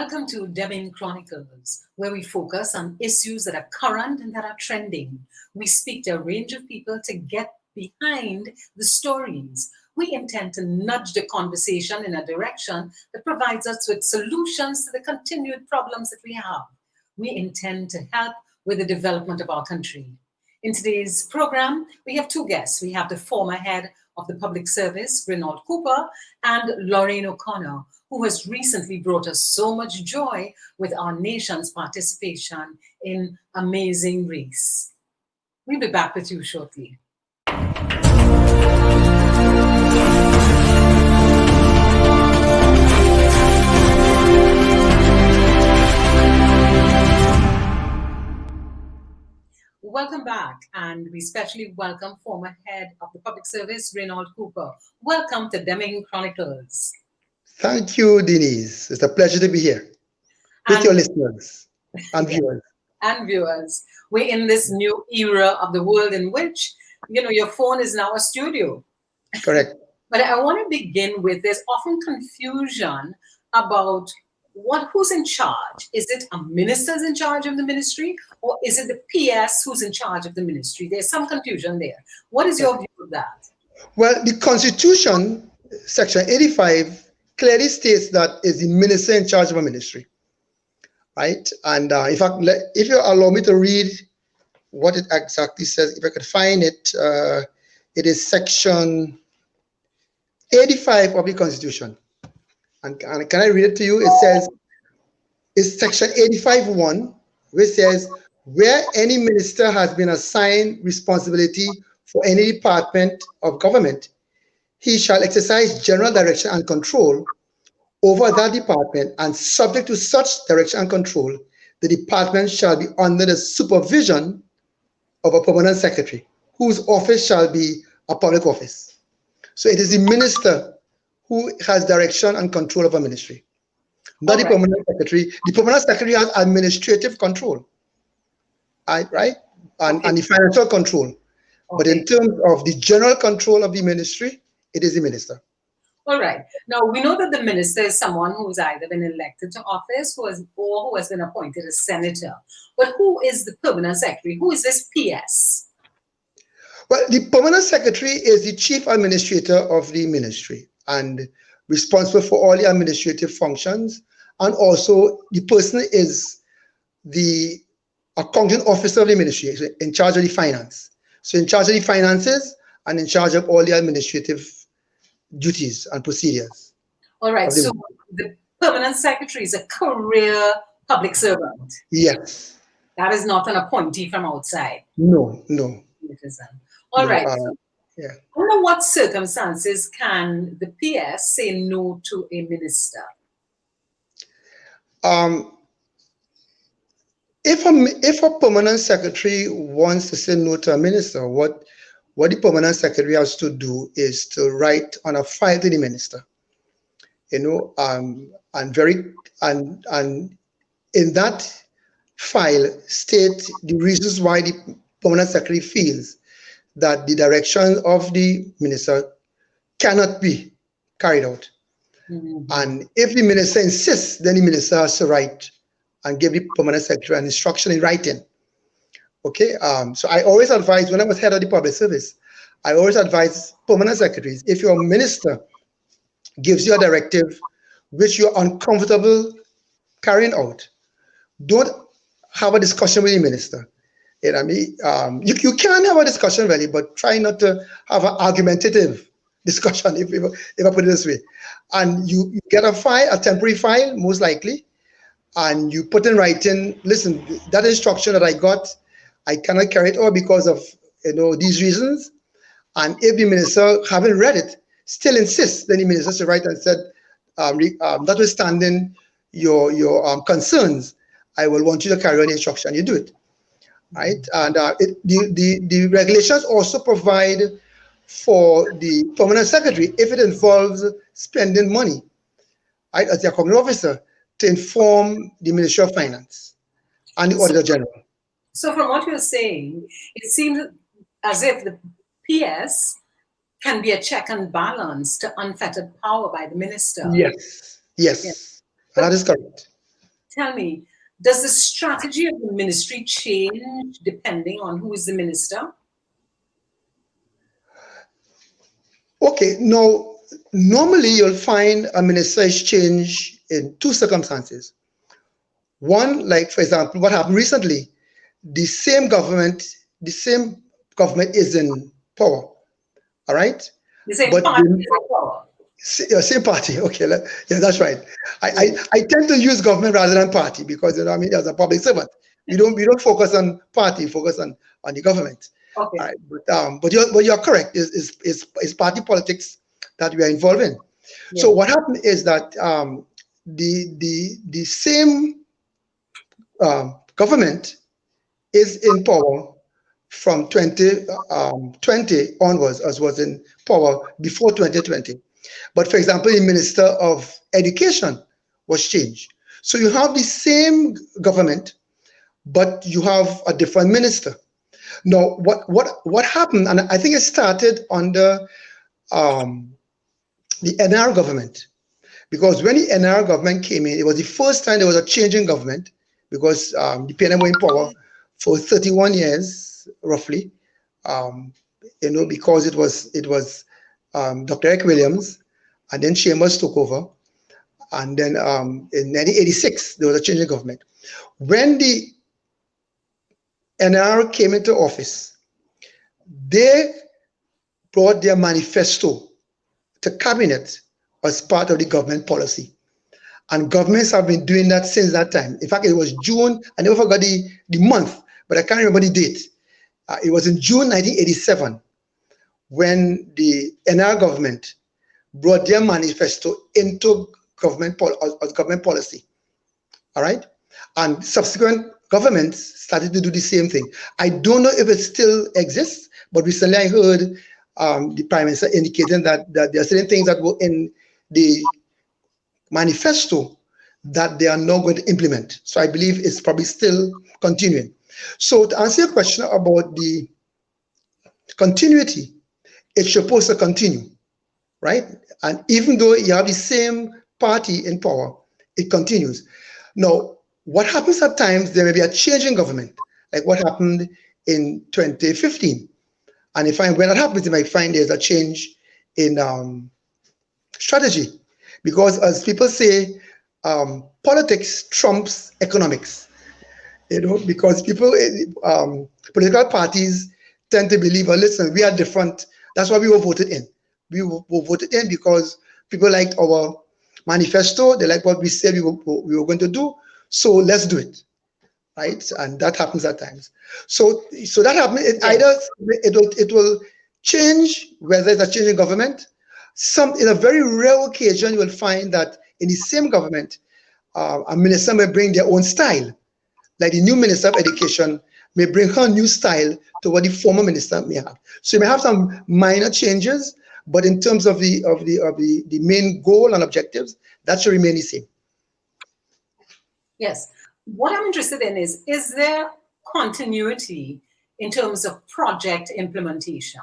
Welcome to Demming Chronicles, where we focus on issues that are current and that are trending. We speak to a range of people to get behind the stories. We intend to nudge the conversation in a direction that provides us with solutions to the continued problems that we have. We intend to help with the development of our country. In today's program, we have two guests. We have the former head of the public service, Reynold Cooper, and Lorraine OConnor, who has recently brought us so much joy with our nation's participation in Amazing Race. We'll be back with you shortly. Welcome back, and we especially welcome former head of the public service, Reynold Cooper. Welcome to Demming Chronicles. Thank you, Denise. It's a pleasure to be here with your listeners and viewers. And viewers. We're in this new era of the world in which, your phone is now a studio. Correct. But I want to begin with, there's often confusion about who's in charge. Is it a minister's in charge of the ministry, or is it the PS who's in charge of the ministry? There's some confusion there. What is your view of that? Well, the Constitution, Section 85, clearly states that is the minister in charge of a ministry, right? And in fact, if you allow me to read what it exactly says, if I could find it, it is Section 85 of the Constitution. And can I read it to you? It says, it's Section 85(1), which says, where any minister has been assigned responsibility for any department of government, he shall exercise general direction and control over that department, and subject to such direction and control, the department shall be under the supervision of a permanent secretary, whose office shall be a public office. So it is the minister who has direction and control of a ministry, not the permanent secretary. The permanent secretary has administrative control, right? And the financial control. But in terms of the general control of the ministry, it is the minister. All right. Now, we know that the minister is someone who's either been elected to office or who has been appointed as senator. But who is the permanent secretary? Who is this PS? Well, the permanent secretary is the chief administrator of the ministry and responsible for all the administrative functions. And also, the person is the accounting officer of the ministry, in charge of the finance. So in charge of the finances and in charge of all the administrative duties and procedures. All right, so the permanent secretary is a career public servant. Yes. That is not an appointee from outside. No. All right. Yeah. Under what circumstances can the PS say no to a minister? If a permanent secretary wants to say no to a minister, what the permanent secretary has to do is to write on a file to the minister, and in that file state the reasons why the permanent secretary feels that the direction of the minister cannot be carried out. Mm-hmm. And if the minister insists, then the minister has to write and give the permanent secretary an instruction in writing. Okay, so I always advise, when I was head of the public service, I always advise permanent secretaries, if your minister gives you a directive which you're uncomfortable carrying out, don't have a discussion with the minister. You can have a discussion really, but try not to have an argumentative discussion, if I put it this way. And you get a file, a temporary file, most likely, and you put in writing, listen, that instruction that I got, I cannot carry it out because of these reasons. And if the minister, having read it, still insists, then the minister should write and said, notwithstanding your concerns, I will want you to carry on the instruction. You do it, right? And the regulations also provide for the permanent secretary, if it involves spending money, right, as the accounting officer, to inform the Ministry of Finance and the Auditor General. So from what you're saying, it seems as if the PS can be a check and balance to unfettered power by the minister. Yes. That is correct. Tell me, does the strategy of the ministry change depending on who is the minister? Okay, now, normally you'll find a minister is changed in two circumstances. One, like for example, what happened recently, the same government, the same government is in power, all right? The same But party the is in power. same party, okay, yeah, that's right. Yeah. I tend to use government rather than party because I mean, as a public servant, we don't focus on party, focus on the government. Okay. All right, but you're correct. It's party politics that we are involved in. Yeah. So what happened is that the same government is in power from 2020 onwards, as was in power before 2020. But for example, the Minister of Education was changed. So you have the same government, but you have a different minister. Now, what happened, and I think it started under the NR government, because when the NR government came in, it was the first time there was a change in government, because the PNM were in power for 31 years, roughly, because it was Dr. Eric Williams, and then Chambers took over, and then in 1986 there was a change in government. When the NR came into office, they brought their manifesto to cabinet as part of the government policy. And governments have been doing that since that time. In fact, it was June, I never forgot the month, but I can't remember the date. It was in June 1987 when the NR government brought their manifesto into government policy. All right? And subsequent governments started to do the same thing. I don't know if it still exists, but recently I heard the Prime Minister indicating that there are certain things that were in the manifesto that they are not going to implement. So I believe it's probably still continuing. So to answer your question about the continuity, it's supposed to continue, right? And even though you have the same party in power, it continues. Now, what happens at times, there may be a change in government, like what happened in 2015. And when that happens, you might find there's a change in strategy. Because as people say, politics trumps economics. Because political parties tend to believe, well, listen, we are different. That's why we were voted in. We were voted in because people liked our manifesto. They liked what we said we were going to do. So let's do it, right? And that happens at times. So that happens. Either it will change, whether it's a change in government. In a very rare occasion, you will find that in the same government, a minister may bring their own style. Like the new Minister of Education may bring her new style to what the former minister may have. So you may have some minor changes, but in terms of the main goal and objectives, that should remain the same. Yes. What I'm interested in is there continuity in terms of project implementation?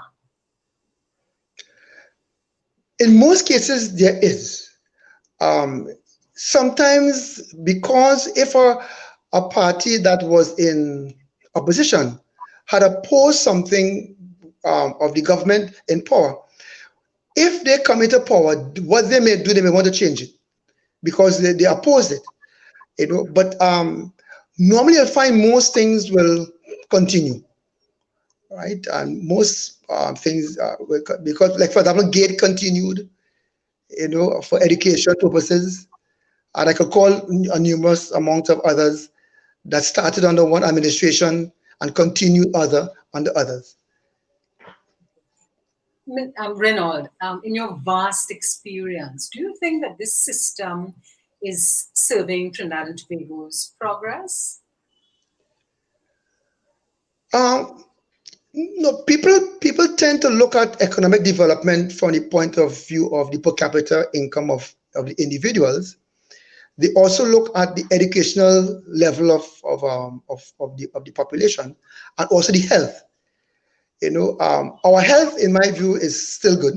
In most cases, there is. Sometimes, because if a party that was in opposition had opposed something of the government in power, if they come into power, what they may do, they may want to change it because they opposed it. But normally you'll find most things will continue, right? And most things because, like for example, GATE continued, for education purposes, and I could call a numerous amount of others that started under one administration and continued under others. Reynold, in your vast experience, do you think that this system is serving Trinidad and Tobago's progress? No, people tend to look at economic development from the point of view of the per capita income of the individuals. They also look at the educational level of the population and also the health. Our health, in my view, is still good.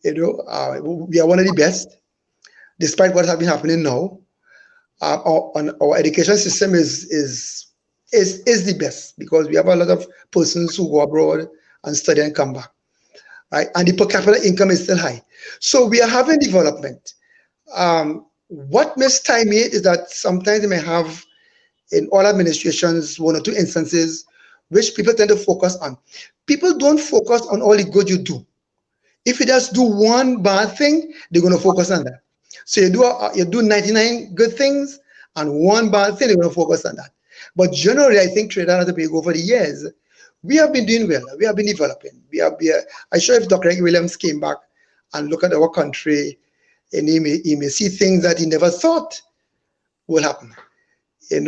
We are one of the best, despite what has been happening now. our education system is the best, because we have a lot of persons who go abroad and study and come back, right? And the per capita income is still high. So we are having development. What mistime it is that sometimes they may have in all administrations 1 or 2 instances which people tend to focus on. People don't focus on all the good you do. If you just do one bad thing, they're going to focus on that. So you do 99 good things and one bad thing, they're going to focus on that. But generally, I think Trinidad and Tobago over the years, we have been doing well. We have been developing. I'm sure if Dr. Egg Williams came back and look at our country, and he may see things that he never thought will happen. And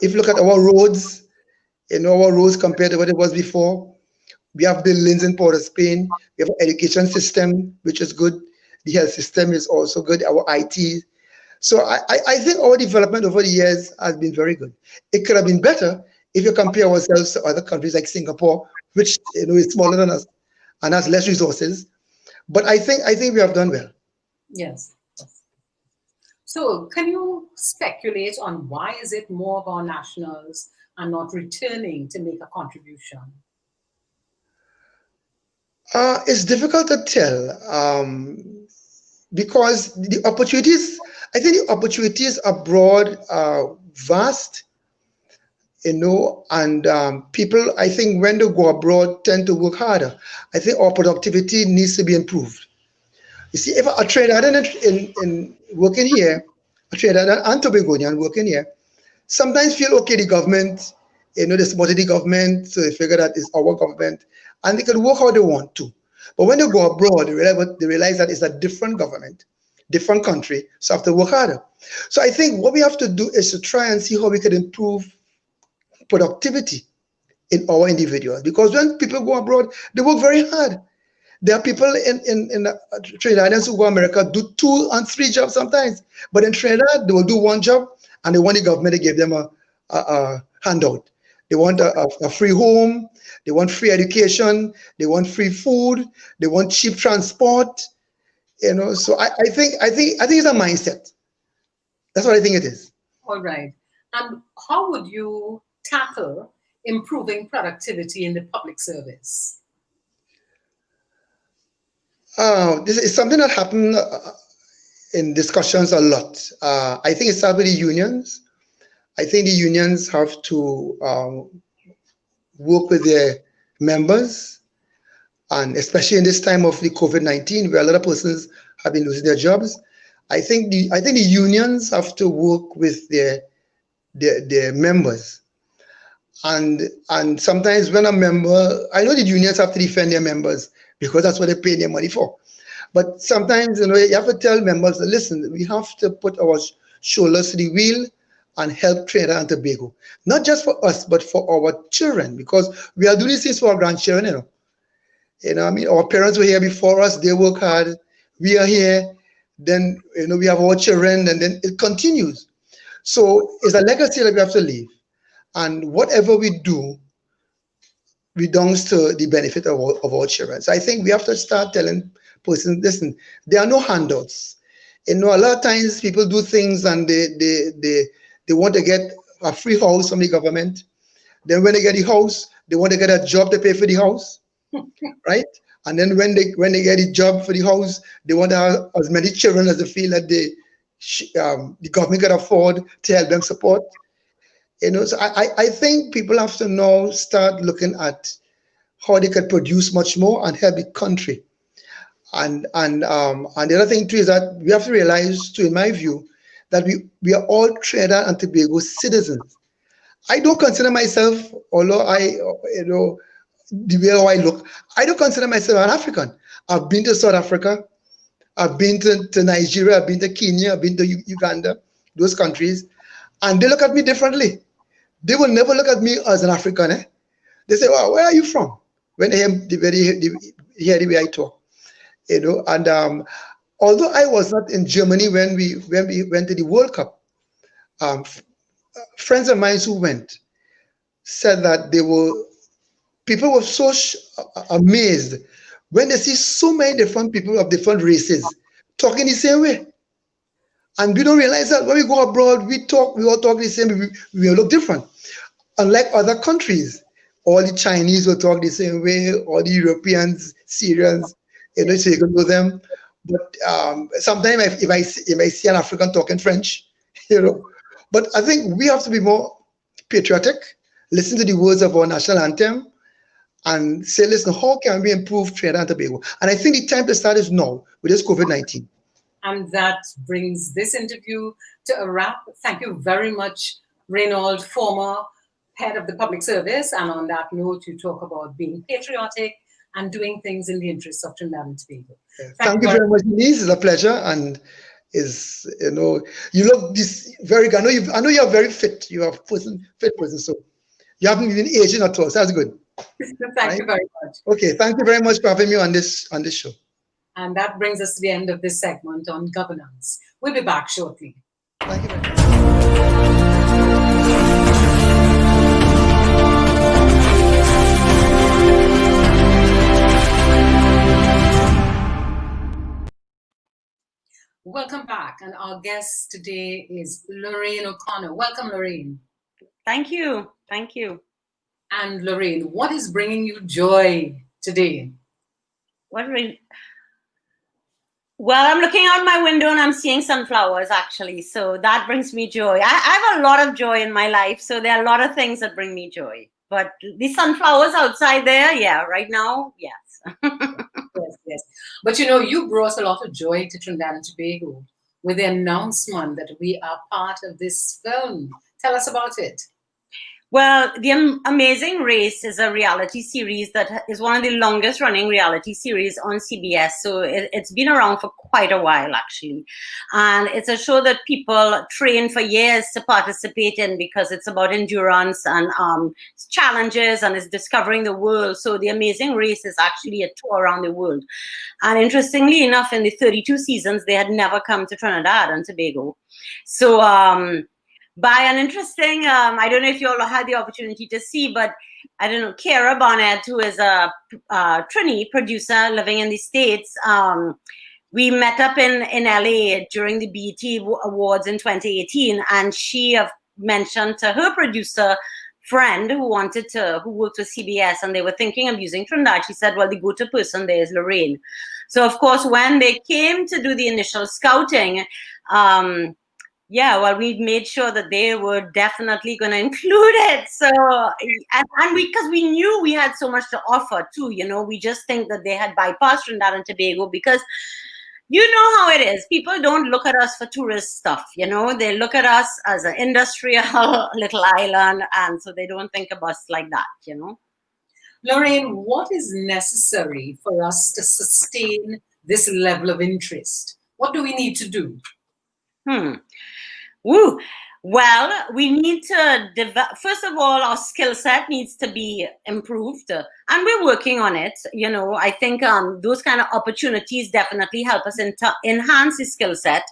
if you look at our roads, our roads compared to what it was before, we have buildings in Port of Spain. We have an education system, which is good. The health system is also good, our IT. So I think our development over the years has been very good. It could have been better if you compare ourselves to other countries like Singapore, which is smaller than us and has less resources. But I think we have done well. Yes. So can you speculate on why is it more of our nationals are not returning to make a contribution? It's difficult to tell because the opportunities, I think the opportunities abroad are vast, and people, I think when they go abroad, tend to work harder. I think our productivity needs to be improved. You see, if a Trinidadian in working here, a Trinidadian and Tobagonian working here, sometimes feel, okay, the government, they supported the government, so they figure that it's our government, and they can work how they want to. But when they go abroad, they realize that it's a different government, different country, so have to work harder. So I think what we have to do is to try and see how we can improve productivity in our individuals. Because when people go abroad, they work very hard. There are people in Trinidadians who go to America, do 2 and 3 jobs sometimes. But in Trinidad, they will do 1 job, and they want the government to give them a handout. They want a free home, they want free education, they want free food, they want cheap transport. So I think it's a mindset. That's what I think it is. All right. And how would you tackle improving productivity in the public service? This is something that happened in discussions a lot. I think it started with the unions. I think the unions have to work with their members, and especially in this time of the COVID-19, where a lot of persons have been losing their jobs. I think the unions have to work with their members, and sometimes when a member, I know the unions have to defend their members because that's what they pay their money for. But sometimes you have to tell members, listen, we have to put our shoulders to the wheel and help Trinidad and Tobago, not just for us, but for our children, because we are doing these things for our grandchildren. I mean, our parents were here before us; they work hard. We are here, then we have our children, and then it continues. So it's a legacy that we have to leave, and whatever we do, belongs to the benefit of our children. So I think we have to start telling persons, listen, there are no handouts. A lot of times people do things and they want to get a free house from the government. Then when they get the house, they want to get a job to pay for the house, right? And then when they get a job for the house, they want to have as many children as they feel that the government can afford to help them support. So I think people have to now start looking at how they can produce much more and help the country. And the other thing too is that we have to realize too, in my view, that we are all Trinidad and Tobago citizens. I don't consider myself, although the way how I look, I don't consider myself an African. I've been to South Africa, I've been to Nigeria, I've been to Kenya, I've been to Uganda, those countries, and they look at me differently. They will never look at me as an African. They say, "Well, where are you from?" When they hear the way I talk, And although I was not in Germany when we went to the World Cup, friends of mine who went said that people were so amazed when they see so many different people of different races talking the same way. And we don't realize that when we go abroad, we all talk the same, we all look different. Unlike other countries, all the Chinese will talk the same way, all the Europeans, Syrians, so you can know them. But sometimes if I see an African talking French, but I think we have to be more patriotic, listen to the words of our national anthem, and say, listen, how can we improve Trinidad and Tobago? And I think the time to start is now with this COVID-19. And that brings this interview to a wrap. Thank you very much, Reynold, former head of the public service. And on that note, you talk about being patriotic and doing things in the interests of Trinidad and Tobago. Thank you very much, Denise. It's a pleasure. And you look this very good. I know you're very fit. You're a fit person. So you haven't been aging at all. So that's good. Thank you very much. Okay, thank you very much for having me on this show. And that brings us to the end of this segment on governance. We'll be back shortly. Thank you very much. Welcome back. And our guest today is Lorraine OConnor. Welcome, Lorraine. Thank you. Thank you. And Lorraine, what is bringing you joy today? Well, I'm looking out my window and I'm seeing sunflowers, actually. So that brings me joy. I have a lot of joy in my life. So there are a lot of things that bring me joy. But the sunflowers outside there, yeah, right now, yes. Yes. But you brought a lot of joy to Trinidad and Tobago with the announcement that we are part of this film. Tell us about it. Well, The Amazing Race is a reality series that is one of the longest running reality series on CBS. So it's been around for quite a while, actually. And it's a show that people train for years to participate in because it's about endurance and challenges, and it's discovering the world. So The Amazing Race is actually a tour around the world. And interestingly enough, in the 32 seasons, they had never come to Trinidad and Tobago. So by an interesting, I don't know if you all had the opportunity to see, but I don't know, Kara Barnett, who is a Trini producer living in the States, we met up in LA during the BET Awards in 2018, and she mentioned to her producer friend who worked with CBS, and they were thinking of using Trinidad. She said, well, the go-to person there is Lorraine. So of course, when they came to do the initial scouting, we made sure that they were definitely going to include it. So, and because we knew we had so much to offer too, we just think that they had bypassed Trinidad and Tobago because you know how it is. People don't look at us for tourist stuff, they look at us as an industrial little island. And so they don't think of us like that, Lorraine, what is necessary for us to sustain this level of interest? What do we need to do? Well, we need to first of all, our skill set needs to be improved, and we're working on it. I think those kind of opportunities definitely help us enhance the skill set.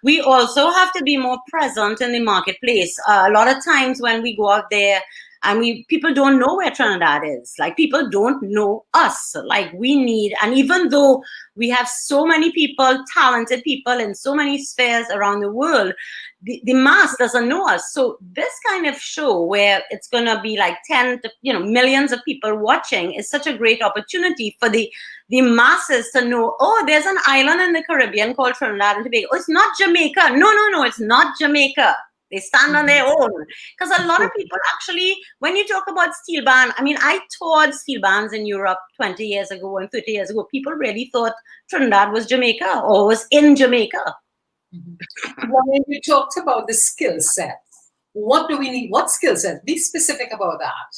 We also have to be more present in the marketplace. A lot of times when we go out there, and people don't know where Trinidad is. Like, people don't know us. Like, and even though we have so many people, talented people in so many spheres around the world, the mass doesn't know us. So this kind of show where it's going to be like millions of people watching is such a great opportunity for the masses to know, oh, there's an island in the Caribbean called Trinidad and Tobago. Oh, it's not Jamaica. No, it's not Jamaica. They stand on their own. Because a lot of people actually, when you talk about steel band, I toured steel bands in Europe 20 years ago and 30 years ago. People really thought Trinidad was Jamaica or was in Jamaica. Well, when you talked about the skill sets, what do we need? What skill sets? Be specific about that.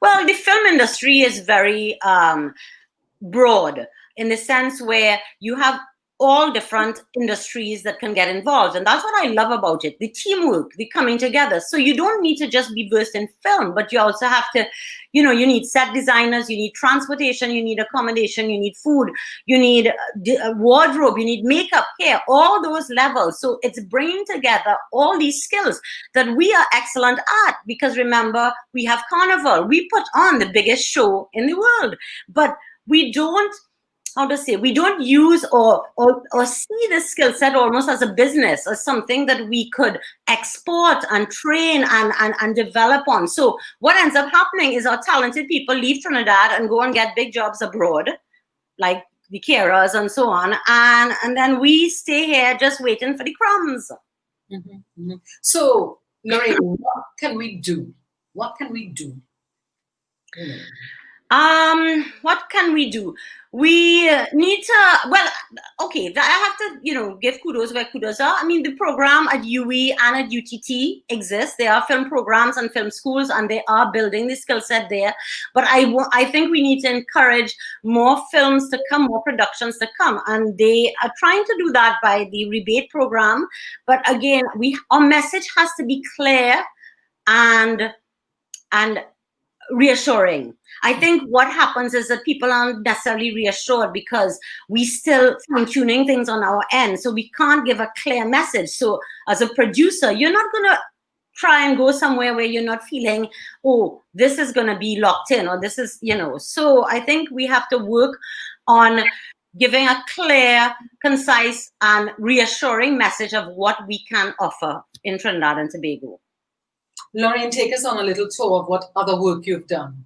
Well, the film industry is very broad in the sense where you have all different industries that can get involved. And that's what I love about it, the teamwork, the coming together. So you don't need to just be versed in film, but you also have to, you need set designers, you need transportation, you need accommodation, you need food, you need wardrobe, you need makeup, hair, all those levels. So it's bringing together all these skills that we are excellent at, because remember, we have Carnival. We put on the biggest show in the world, but we don't how to say, we don't use or see this skill set almost as a business, as something that we could export and train and develop on. So what ends up happening is our talented people leave Trinidad and go and get big jobs abroad, like the carers and so on, and then we stay here just waiting for the crumbs. So, Lorraine, what can we do? What can we do? What can we do? We need to, well, okay, I have to, give kudos where kudos are. I mean, the program at UE and at UTT exists. There are film programs and film schools, and they are building the skill set there. But I think we need to encourage more films to come, more productions to come. And they are trying to do that by the rebate program. But again, our message has to be clear and reassuring. I think what happens is that people aren't necessarily reassured because we still fine-tuning things on our end. So we can't give a clear message. So as a producer, you're not going to try and go somewhere where you're not feeling, oh, this is going to be locked in, or this is, So I think we have to work on giving a clear, concise, and reassuring message of what we can offer in Trinidad and Tobago. Lorraine, take us on a little tour of what other work you've done.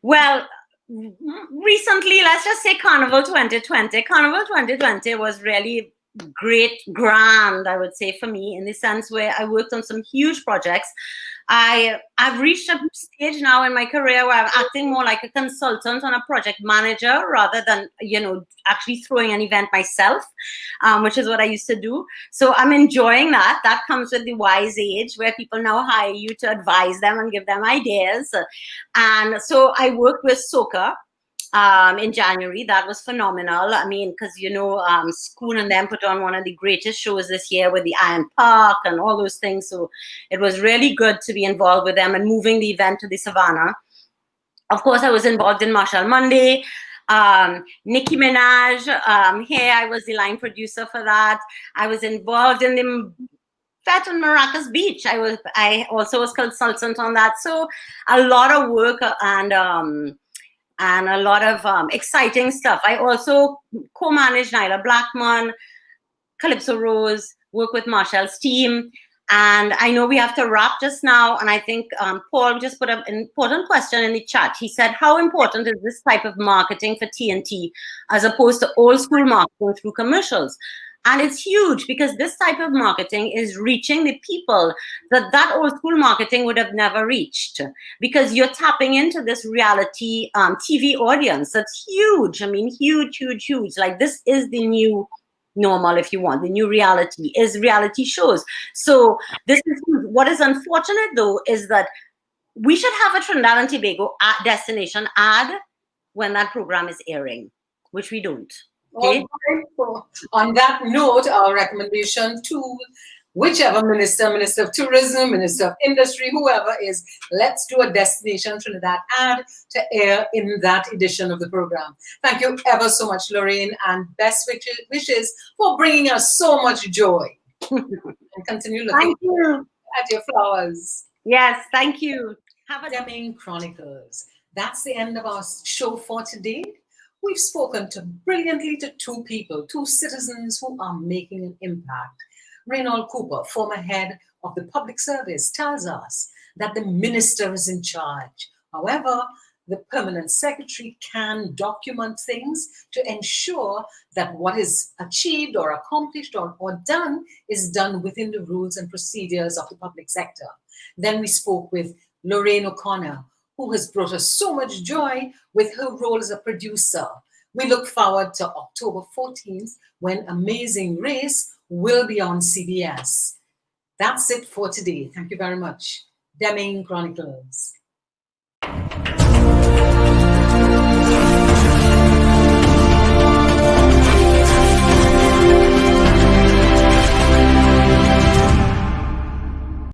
Well, recently, let's just say Carnival 2020. Carnival 2020 was really great, grand, I would say, for me, in the sense where I worked on some huge projects. I've reached a stage now in my career where I'm acting more like a consultant and a project manager rather than, actually throwing an event myself, which is what I used to do. So I'm enjoying that. That comes with the wise age where people now hire you to advise them and give them ideas. And so I worked with Soca in January. That was phenomenal. I mean, because, Schoon and them put on one of the greatest shows this year with the Iron Park and all those things. So it was really good to be involved with them and moving the event to the Savannah. Of course, I was involved in Marshall Monday. Nicki Minaj, here I was the line producer for that. I was involved in the Fete on Maracas Beach. I also was consultant on that. So a lot of work and a lot of exciting stuff. I also co-managed Nyla Blackman, Calypso Rose, work with Marshall's team. And I know we have to wrap just now. And I think Paul just put an important question in the chat. He said, how important is this type of marketing for TNT as opposed to old school marketing through commercials? And it's huge because this type of marketing is reaching the people that old school marketing would have never reached, because you're tapping into this reality TV audience. That's huge. I mean, huge, huge, huge. Like, this is the new normal, if you want. The new reality is reality shows. So this is what is unfortunate, though, is that we should have a Trinidad and Tobago destination ad when that program is airing, which we don't. Okay. On that note, our recommendation to whichever minister of tourism, minister of industry, whoever is, let's do a Destination Trinidad ad to air in that edition of the program. Thank you ever so much, Lorraine, and best wishes for bringing us so much joy. And continue looking at your flowers. Yes, thank you. Have a Demming Chronicles. That's the end of our show for today. We've spoken brilliantly to two people, two citizens who are making an impact. Reynold Cooper, former head of the public service, tells us that the minister is in charge. However, the permanent secretary can document things to ensure that what is achieved or accomplished or done is done within the rules and procedures of the public sector. Then we spoke with Lorraine OConnor, who has brought us so much joy with her role as a producer. We look forward to October 14th when Amazing Race will be on CBS. That's it for today. Thank you very much. Demming Chronicles.